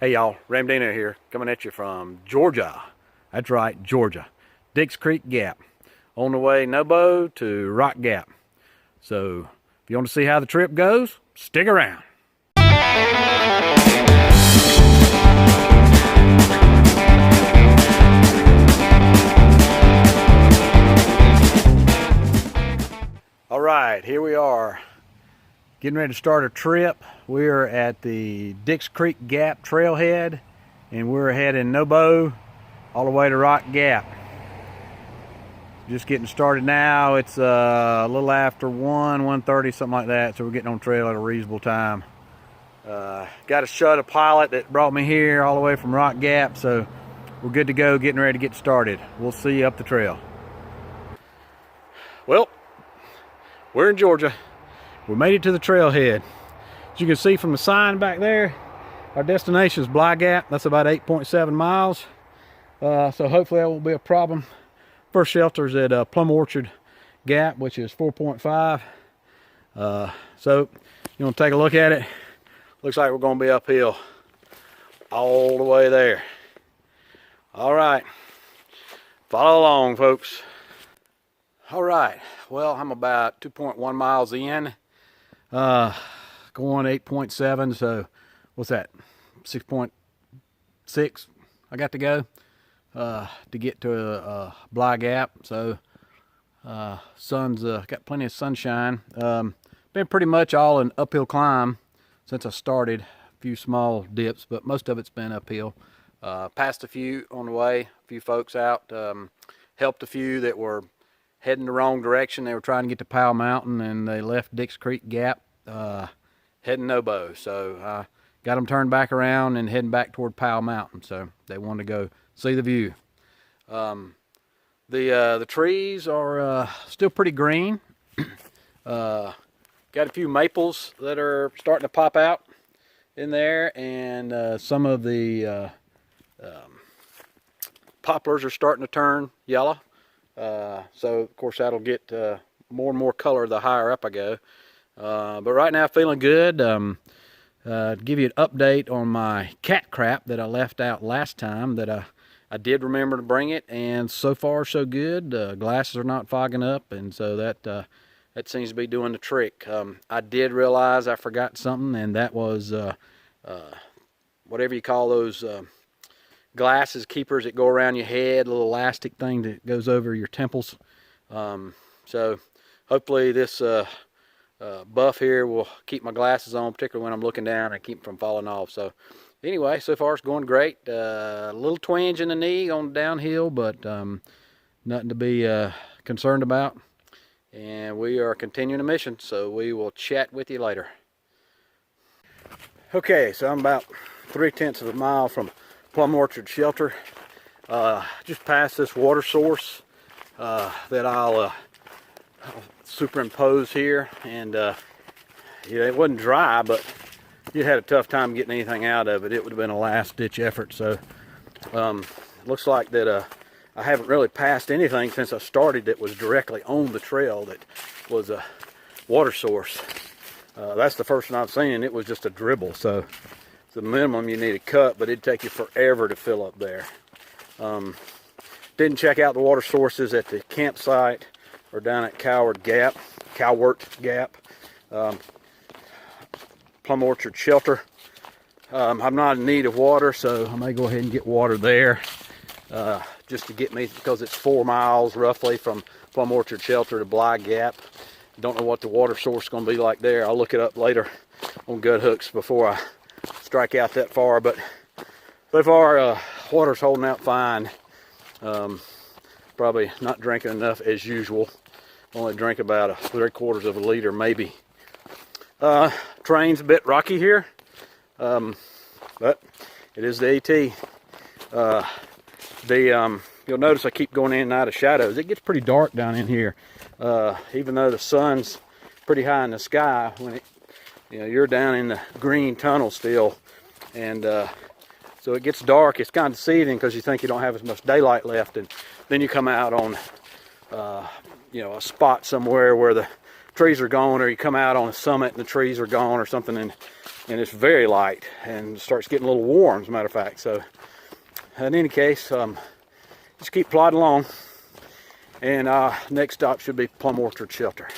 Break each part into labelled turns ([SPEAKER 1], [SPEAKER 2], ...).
[SPEAKER 1] Hey y'all, Ramdino here, coming at you from Georgia. That's right, Georgia. Dix Creek Gap. On the way Nobo to Rock Gap. So, if you want to see how the trip goes, stick around. All right, here we are. Getting ready to start a trip. We're at the Dix Creek Gap trailhead, and we're heading Nobo all the way to Rock Gap. Just getting started now. It's a little after 1:30, something like that, so we're getting on trail at a reasonable time. Got a shuttle pilot that brought me here all the way from Rock Gap, so we're good to go, getting ready to get started. We'll see you up the trail. Well, we're in Georgia. We made it to the trailhead. As you can see from the sign back there, our destination is Bly Gap. That's about 8.7 miles. So hopefully that won't be a problem. First shelter is at Plum Orchard Gap, which is 4.5. So you want to take a look at it. Looks like we're going to be uphill all the way there. All right, follow along, folks. All right, well, I'm about 2.1 miles in. Going 8.7, so what's that, 6.6 I got to go to get to Bly Gap. So sun's got plenty of sunshine. Been pretty much all an uphill climb since I started. A few small dips, but most of it's been uphill. Passed a few on the way, a few folks out, helped a few that were heading the wrong direction. They were trying to get to Powell Mountain, and they left Dix Creek Gap, heading Nobo. So got them turned back around and heading back toward Powell Mountain. So they wanted to go see the view. The trees are still pretty green. Got a few maples that are starting to pop out in there, and some of the poplars are starting to turn yellow. So of course that'll get more and more color the higher up I go. But right now feeling good. To give you an update on my cat crap that I left out last time, that I did remember to bring it, and so far so good. Glasses are not fogging up, and so that seems to be doing the trick. I did realize I forgot something, and that was whatever you call those glasses keepers that go around your head, a little elastic thing that goes over your temples. So hopefully this buff here will keep my glasses on, particularly when I'm looking down, and keep them from falling off. So anyway, so far it's going great. A little twinge in the knee on downhill, but nothing to be concerned about. And we are continuing the mission, so we will chat with you later. Okay, so I'm about 3/10 of a mile from Plum Orchard Shelter. Just past this water source that I'll superimpose here, and yeah, it wasn't dry, but you had a tough time getting anything out of it. It would have been a last-ditch effort. So looks like that I haven't really passed anything since I started that was directly on the trail that was a water source. That's the first one I've seen, and it was just a dribble. So the minimum you need to cut, but it'd take you forever to fill up there. Didn't check out the water sources at the campsite or down at Cowart Gap, Plum Orchard Shelter. I'm not in need of water, so I may go ahead and get water there, just to get me, because it's 4 miles roughly from Plum Orchard Shelter to Bly Gap. Don't know what the water source is going to be like there. I'll look it up later on gut hooks before I strike out that far. But so far water's holding out fine. Probably not drinking enough as usual. Only drink about 3/4 of a liter maybe. Terrain's a bit rocky here, but it is the AT. You'll notice I keep going in and out of shadows. It gets pretty dark down in here, even though the sun's pretty high in the sky. When you're down in the green tunnel still, and so it gets dark. It's kind of deceiving because you think you don't have as much daylight left, and then you come out on a spot somewhere where the trees are gone, or you come out on a summit and the trees are gone or something, and and it's very light and starts getting a little warm, as a matter of fact. So in any case, just keep plodding along, and next stop should be Plum Orchard Shelter.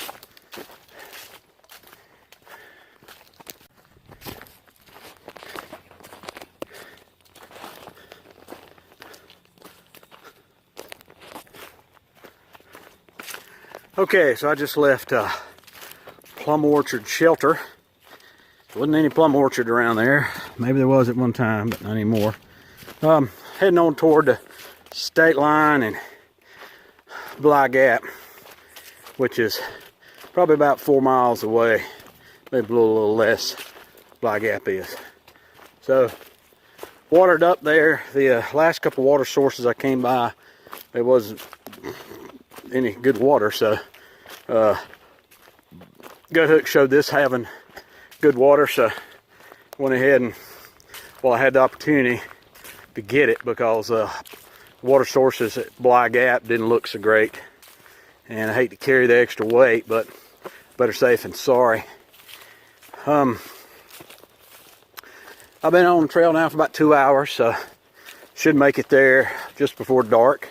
[SPEAKER 1] Okay, so I just left Plum Orchard Shelter. There wasn't any plum orchard around there. Maybe there was at one time, but not anymore. Heading on toward the state line and Bly Gap, which is probably about 4 miles away. Maybe a little less, Bly Gap is. So, watered up there. The last couple water sources I came by, there wasn't any good water, so Gut Hook showed this having good water, so went ahead and, well, I had the opportunity to get it because water sources at Bly Gap didn't look so great, and I hate to carry the extra weight, but better safe than sorry. I've been on the trail now for about 2 hours, so should make it there just before dark.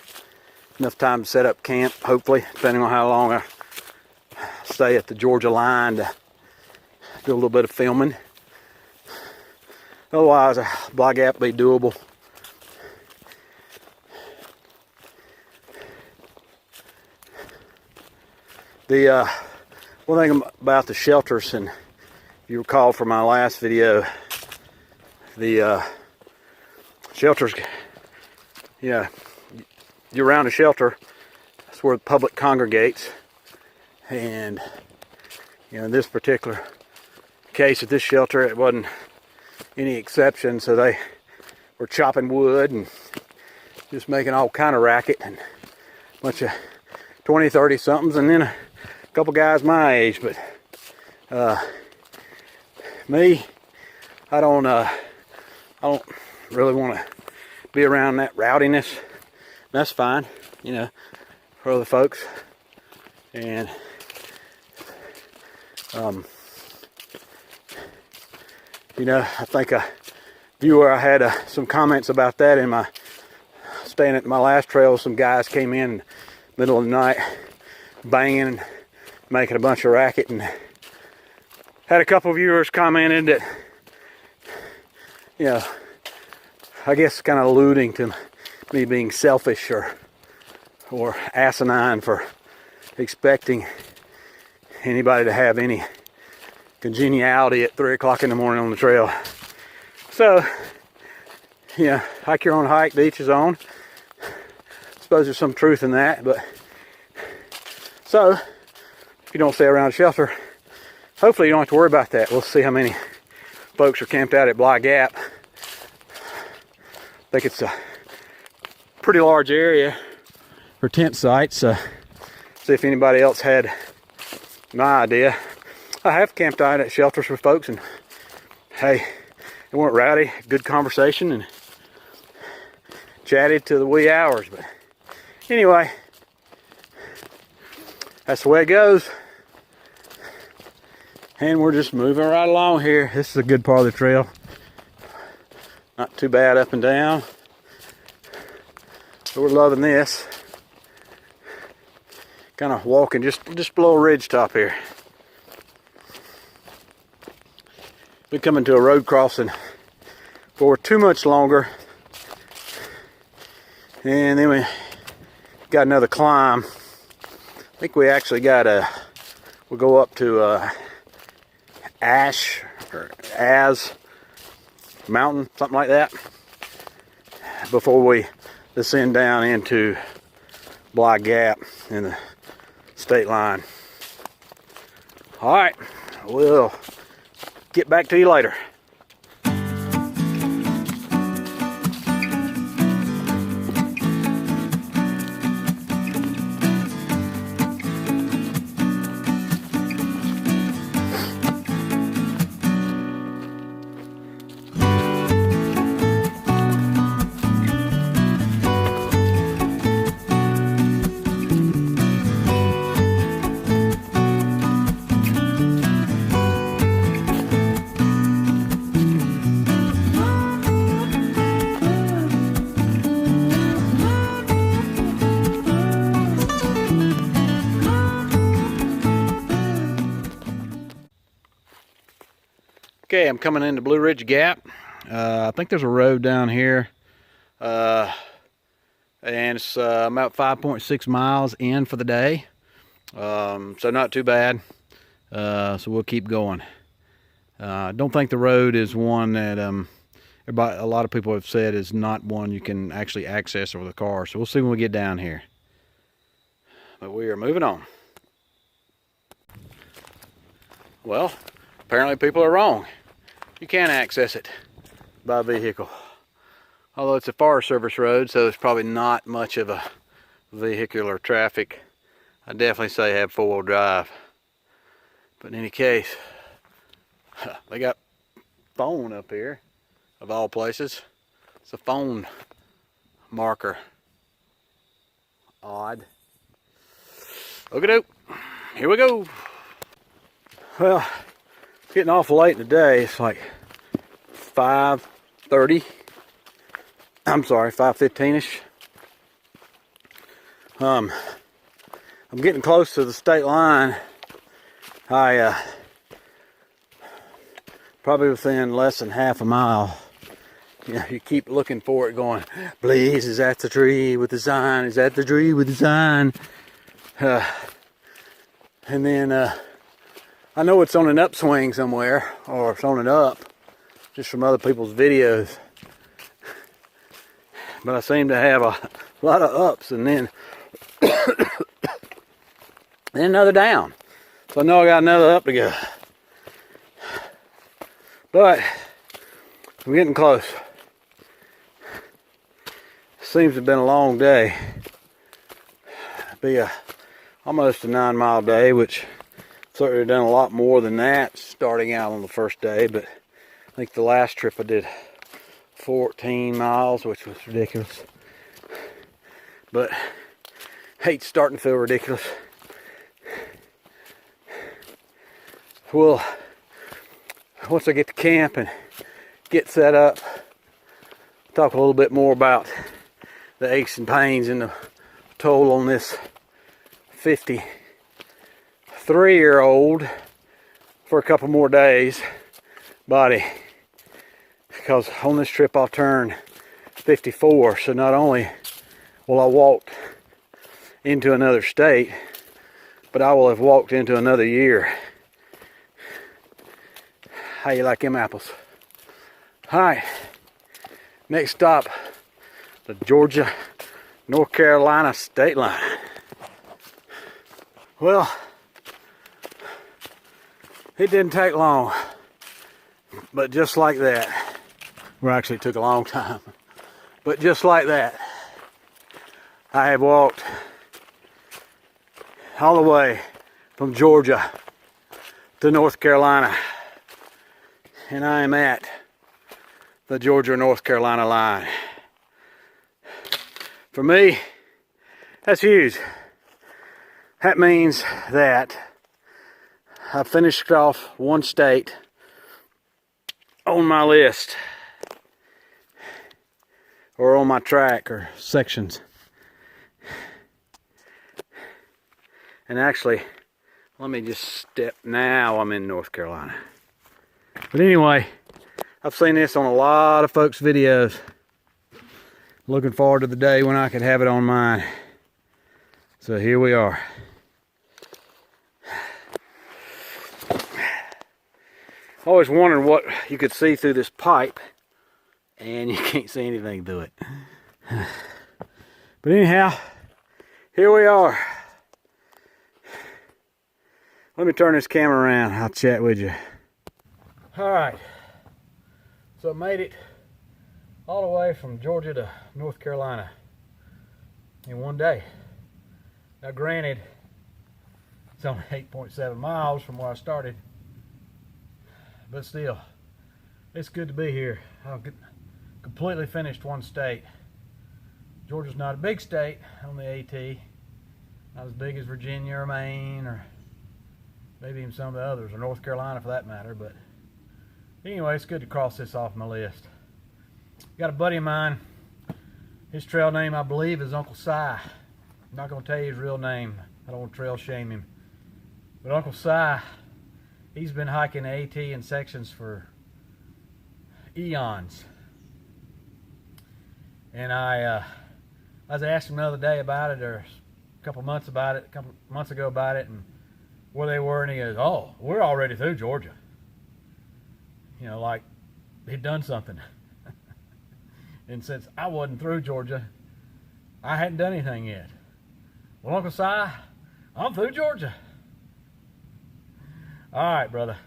[SPEAKER 1] Enough time to set up camp, hopefully, depending on how long I stay at the Georgia line to do a little bit of filming. Otherwise, Bly Gap will be doable. The one thing about the shelters, and if you recall from my last video, the shelters, yeah, you're around a shelter, that's where the public congregates, and in this particular case at this shelter, it wasn't any exception. So they were chopping wood and just making all kind of racket, and a bunch of 20, 30 somethings, and then a couple guys my age. But me, I don't really want to be around that rowdiness. That's fine, for other folks. And I think a viewer, I had some comments about that in my staying at my last trail. Some guys came in the middle of the night banging and making a bunch of racket, and had a couple of viewers commented that, I guess kind of alluding to me being selfish or asinine for expecting anybody to have any congeniality at 3 o'clock in the morning on the trail. So, hike your own hike, to each his own. I suppose there's some truth in that, but so if you don't stay around a shelter, hopefully you don't have to worry about that. We'll see how many folks are camped out at Bly Gap. I think it's a pretty large area for tent sites. See if anybody else had my idea. I have camped out at shelters for folks, and hey, it weren't rowdy. Good conversation and chatted to the wee hours. But anyway, that's the way it goes. And we're just moving right along here. This is a good part of the trail. Not too bad up and down. So we're loving this. Kind of walking just below a ridge top here. We're coming to a road crossing for too much longer. And then we got another climb. I think we actually got we'll go up to Ash or Az Mountain, something like that, before we descend down into Bly Gap in the state line. All right, we'll get back to you later. Okay, I'm coming into Blue Ridge Gap. I think there's a road down here, and it's about 5.6 miles in for the day, so not too bad. So we'll keep going. Don't think the road is one that a lot of people have said is not one you can actually access with a car. So we'll see when we get down here. But we are moving on. Well, apparently people are wrong. You can access it by vehicle. Although it's a Forest Service road, so there's probably not much of a vehicular traffic. I definitely say have four-wheel drive. But in any case, they got phone up here, of all places. It's a phone marker. Odd. Okie-doke. Here we go. Well, it's getting awful late in the day. It's like 5:30. I'm sorry, 5:15ish. I'm getting close to the state line. Probably within less than half a mile. You know, you keep looking for it, going, please, is that the tree with the sign? Is that the tree with the sign? And then I know it's on an upswing somewhere, or it's on an up, just from other people's videos. But I seem to have a lot of ups and then then another down. So I know I got another up to go. But I'm getting close. Seems to have been a long day. Be almost a 9-mile day, which certainly done a lot more than that starting out on the first day. But I think the last trip I did 14 miles, which was ridiculous. But hate's starting to feel ridiculous. Well, once I get to camp and get set up, talk a little bit more about the aches and pains and the toll on this 53-year-old for a couple more days body. Because on this trip I'll turn 54, so not only will I walk into another state, but I will have walked into another year. How you like them apples? Alright, next stop, the Georgia, North Carolina state line. Well, it didn't take long, but just like that, well, actually it took a long time, but just like that, I have walked all the way from Georgia to North Carolina, and I am at the Georgia-North Carolina line. For me, that's huge. That means that I finished off one state on my list, or on my track, or sections. And actually, let me just step, now I'm in North Carolina. But anyway, I've seen this on a lot of folks' videos. Looking forward to the day when I could have it on mine. So here we are. Always wondering what you could see through this pipe, and you can't see anything through it. But anyhow, here we are. Let me turn this camera around. I'll chat with you. Alright, so I made it all the way from Georgia to North Carolina in one day. Now granted, it's only 8.7 miles from where I started, but still, it's good to be here. I've completely finished one state. Georgia's not a big state on the AT, not as big as Virginia or Maine, or maybe even some of the others, or North Carolina for that matter, but anyway, it's good to cross this off my list. Got a buddy of mine, his trail name I believe is Uncle Si. I'm not going to tell you his real name, I don't want to trail shame him. But Uncle Si, he's been hiking the AT in sections for eons. And I was asking the other day about it, or a couple months ago about it, and where they were, and he goes, "Oh, we're already through Georgia." You know, like he'd done something. And since I wasn't through Georgia, I hadn't done anything yet. Well, Uncle Si, I'm through Georgia. All right, brother.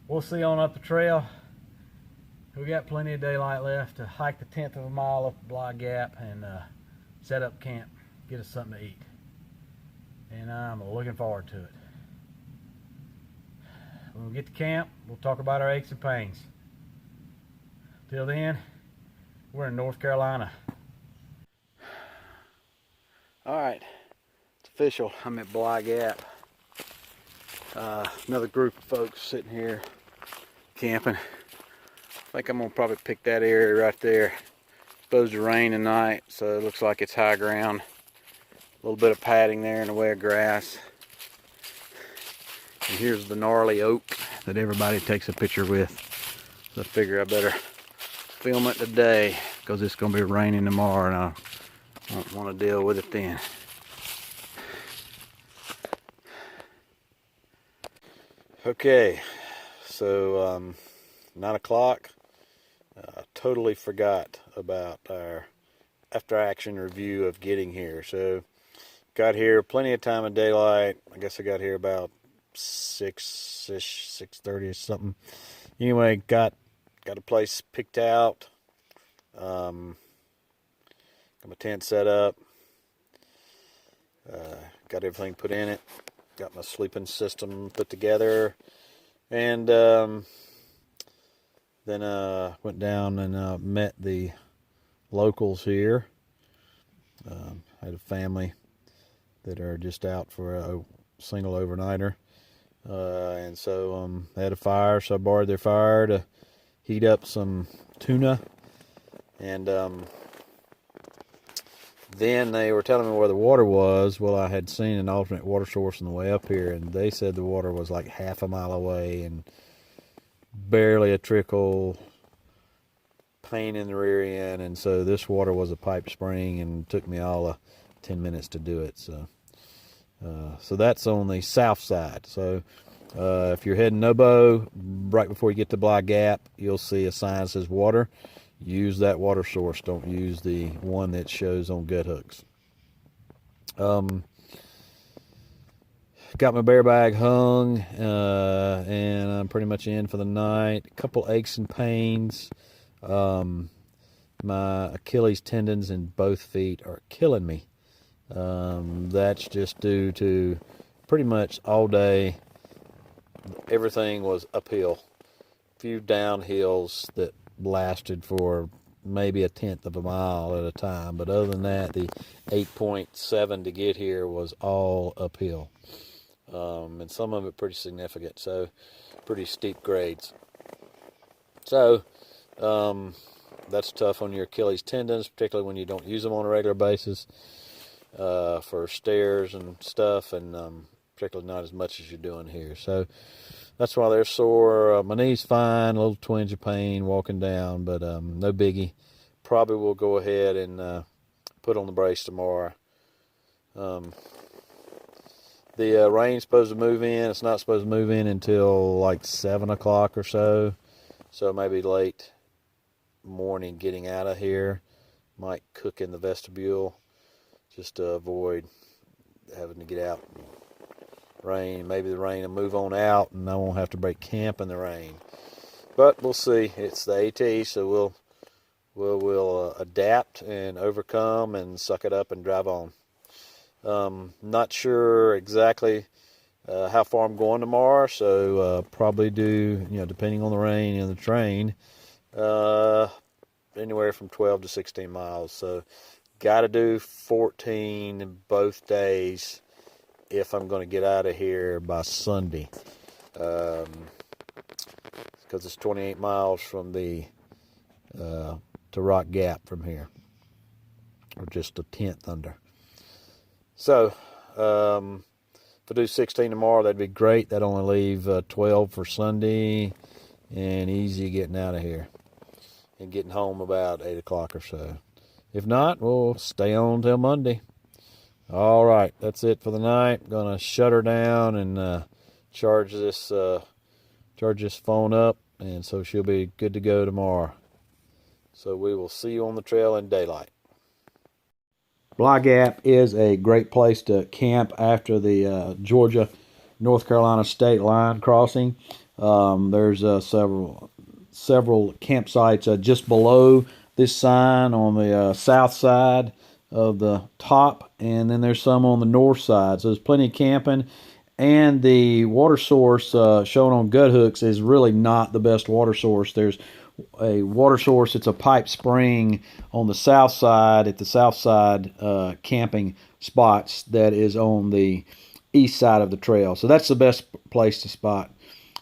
[SPEAKER 1] We'll see you on up the trail. We got plenty of daylight left to hike the 1/10 of a mile up the Bly Gap and set up camp, get us something to eat. And I'm looking forward to it. When we get to camp, we'll talk about our aches and pains. Till then, we're in North Carolina. All right, it's official. I'm at Bly Gap. Another group of folks sitting here camping. I think I'm gonna probably pick that area right there. It's supposed to rain tonight, so it looks like it's high ground. A little bit of padding there in the way of grass. And here's the gnarly oak that everybody takes a picture with. So I figure I better film it today because it's gonna be raining tomorrow and I won't want to deal with it then. Okay, so 9 o'clock. Totally forgot about our after action review of getting here. So got here plenty of time of daylight. I guess I got here about 6-ish, 6:30 or something. Anyway, got a place picked out. Got my tent set up. Got everything put in it. Got my sleeping system put together. And then went down and met the locals here. Had a family that are just out for a single overnighter. And so they had a fire, so I borrowed their fire to heat up some tuna. And then they were telling me where the water was. Well, I had seen an alternate water source on the way up here, and they said the water was like half a mile away and barely a trickle, pain in the rear end. And so this water was a pipe spring, and it took me all of 10 minutes to do it. So that's on the south side. So if you're heading Nobo, right before you get to Bly Gap, you'll see a sign that says water. Use that water source. Don't use the one that shows on gut hooks. Got my bear bag hung, and I'm pretty much in for the night. A couple aches and pains. My Achilles tendons in both feet are killing me. That's just due to pretty much all day everything was uphill. A few downhills that lasted for maybe a 1/10 of a mile at a time, but other than that, the 8.7 to get here was all uphill, and some of it pretty significant, so pretty steep grades. So that's tough on your Achilles tendons, particularly when you don't use them on a regular basis for stairs and stuff, and particularly not as much as you're doing here. So that's why they're sore. My knee's fine, a little twinge of pain walking down, but no biggie. Probably will go ahead and put on the brace tomorrow. The rain's supposed to move in. It's not supposed to move in until like 7 o'clock or so. So maybe late morning getting out of here. Might cook in the vestibule just to avoid having to get out. Rain, maybe the rain will move on out and I won't have to break camp in the rain, but we'll see. It's the AT, so we'll adapt and overcome and suck it up and drive on. Not sure exactly how far I'm going tomorrow, so probably do, depending on the rain and the train, anywhere from 12 to 16 miles. So got to do 14 both days if I'm going to get out of here by Sunday, because it's 28 miles from the to Rock Gap from here, or just a 1/10 under. So if I do 16 tomorrow, that'd be great. That'd only leave 12 for Sunday, and easy getting out of here. and getting home about 8 o'clock or so. If not, we'll stay on till Monday. All right, that's it for the night. Gonna shut her down and charge this phone up, and so she'll be good to go tomorrow. So we will see you on the trail in daylight. Bly Gap is a great place to camp after the Georgia-North Carolina state line crossing. There's several campsites just below this sign on the south side of the top, and then there's some on the north side. So there's plenty of camping, and the water source shown on gut hooks is really not the best water source. There's a water source. It's a pipe spring on the south side at the south side camping spots that is on the east side of the trail. So that's the best place to spot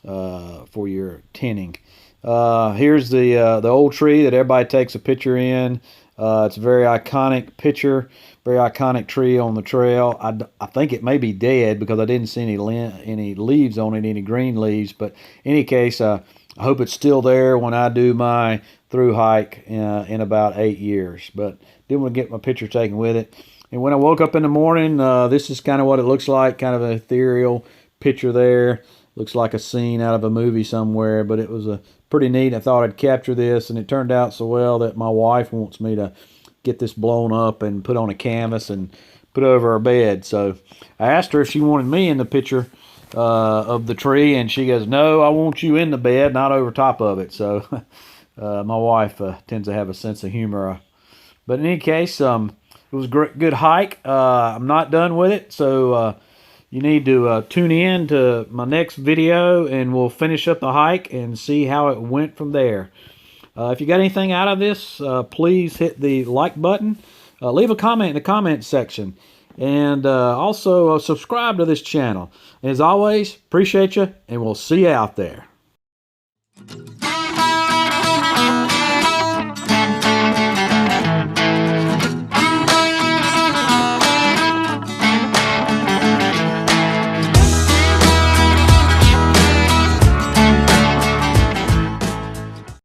[SPEAKER 1] for your tinning. Here's the old tree that everybody takes a picture in. It's a very iconic picture, very iconic tree on the trail. I think it may be dead because I didn't see any leaves on it, any green leaves. But in any case, I hope it's still there when I do my through hike in about 8 years. But didn't want to get my picture taken with it. And when I woke up in the morning, this is kind of what it looks like, kind of an ethereal picture there. Looks like a scene out of a movie somewhere, but it was pretty neat. I thought I'd capture this, and it turned out so well that my wife wants me to get this blown up and put on a canvas and put over her bed. So I asked her if she wanted me in the picture of the tree, and she goes, "No, I want you in the bed, not over top of it." So my wife tends to have a sense of humor. But in any case, it was a good hike. I'm not done with it, so you need to tune in to my next video, and we'll finish up the hike and see how it went from there. If you got anything out of this, please hit the like button. Leave a comment in the comment section. And also subscribe to this channel. As always, appreciate you, and we'll see you out there.